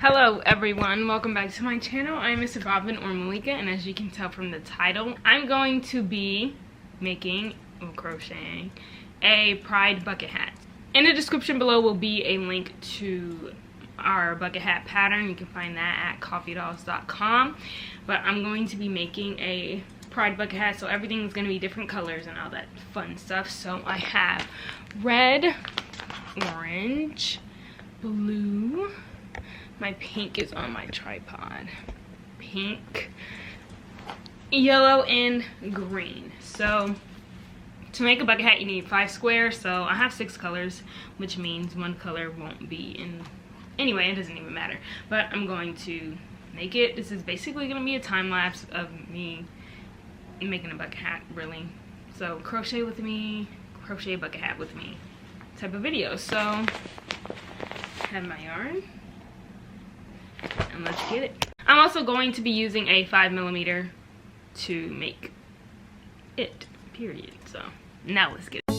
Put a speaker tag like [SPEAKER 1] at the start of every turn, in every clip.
[SPEAKER 1] Hello everyone, welcome back to my channel. I'm mrbobvin or Malika, and as you can tell from the title, I'm going to be making or crocheting a pride bucket hat. In the description below will be a link to our bucket hat pattern. You can find that at coffeedolls.com. But I'm going to be making a pride bucket hat, so everything's going to be different colors and all that fun stuff. So I have red, orange, blue. My pink is on my tripod. Pink, yellow, and green. So to make a bucket hat you need 5 squares. So I have 6 colors, which means one color won't be in. Anyway, it doesn't even matter. But I'm going to make it. This is basically going to be a time lapse of me making a bucket hat, really. So crochet with me, crochet a bucket hat with me type of video. So I have my yarn. And let's get it. I'm also going to be using a 5mm to make it, period. So now let's get it.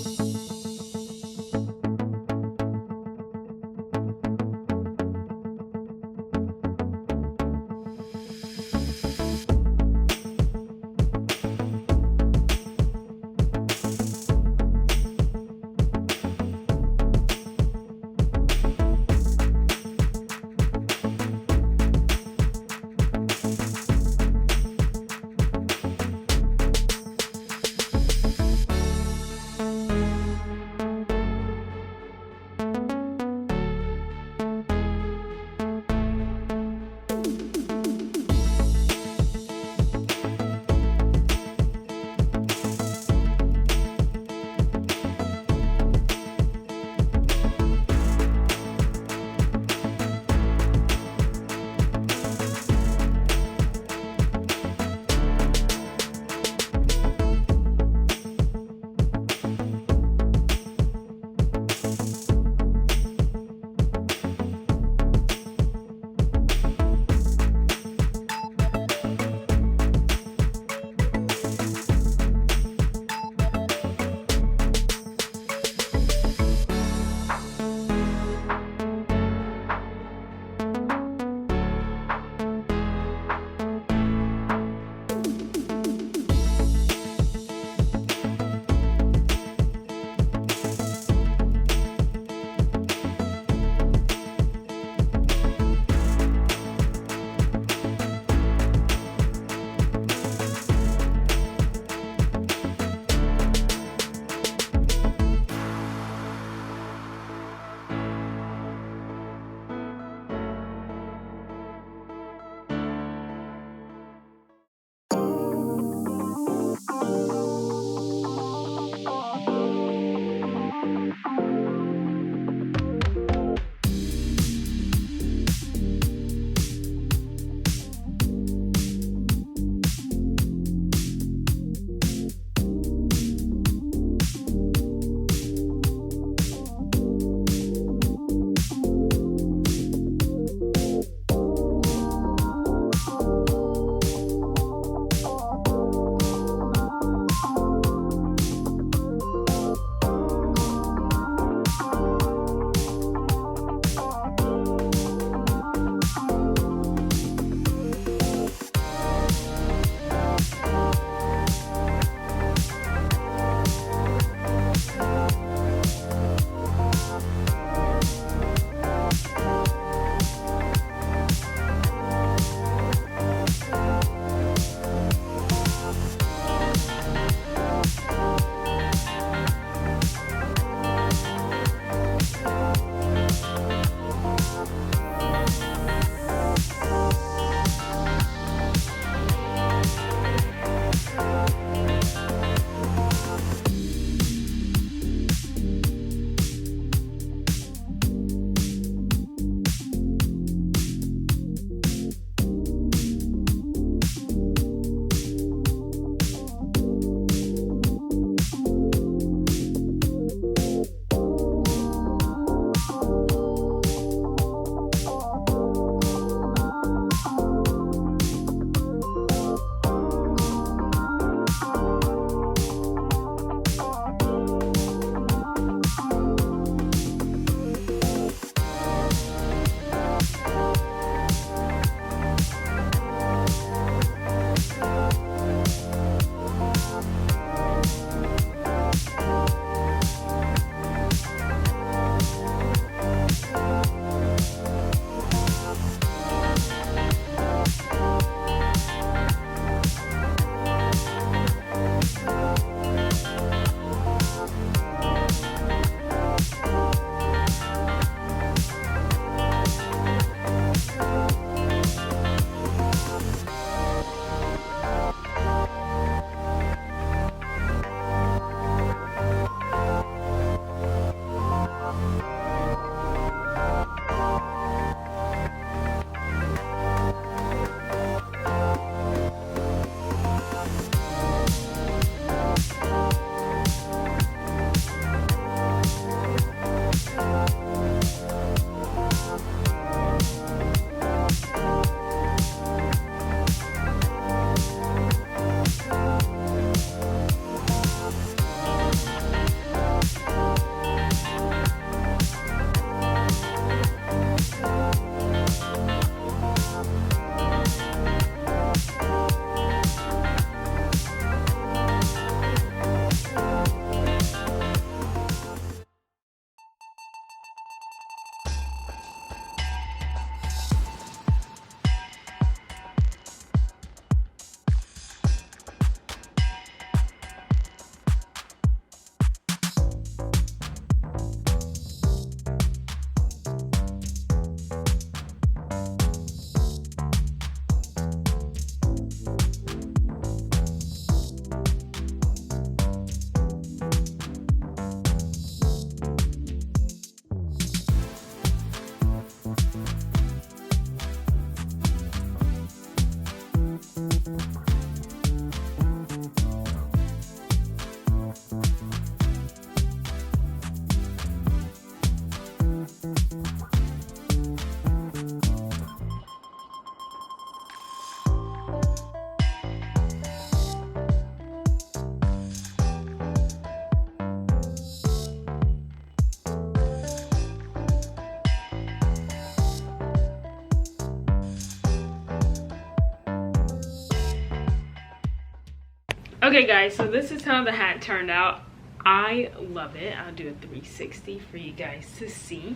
[SPEAKER 1] Okay guys, so this is how the hat turned out. I love it. I'll do a 360 for you guys to see.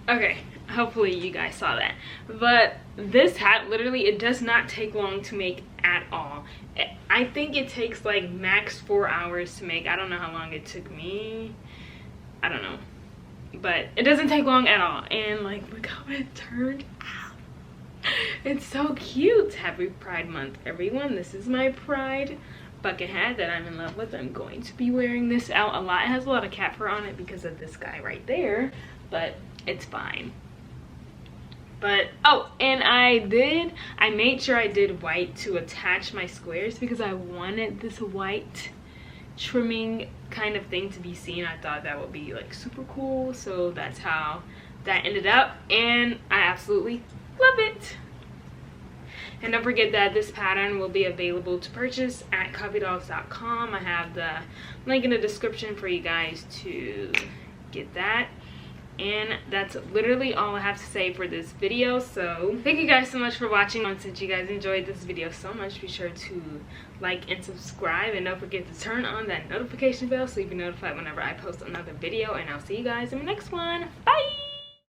[SPEAKER 1] Okay, hopefully you guys saw that. But this hat, literally, it does not take long to make at all. I think it takes like max 4 hours to make. I don't know how long it took me. I don't know. But it doesn't take long at all. And like, look how it turned out. It's so cute. Happy Pride Month, everyone. This is my Pride bucket hat that I'm in love with. I'm going to be wearing this out a lot. It has a lot of cat fur on it because of this guy right there, but it's fine. But oh, and I made sure I did white to attach my squares because I wanted this white trimming kind of thing to be seen. I thought that would be like super cool, so that's how that ended up, and I absolutely love it. And don't forget that this pattern will be available to purchase at coffeedolls.com. I have the link in the description for you guys to get that. And that's literally all I have to say for this video. So thank you guys so much for watching. And since you guys enjoyed this video so much, be sure to like and subscribe, and don't forget to turn on that notification bell so you'll be notified whenever I post another video. And I'll see you guys in the next one. Bye.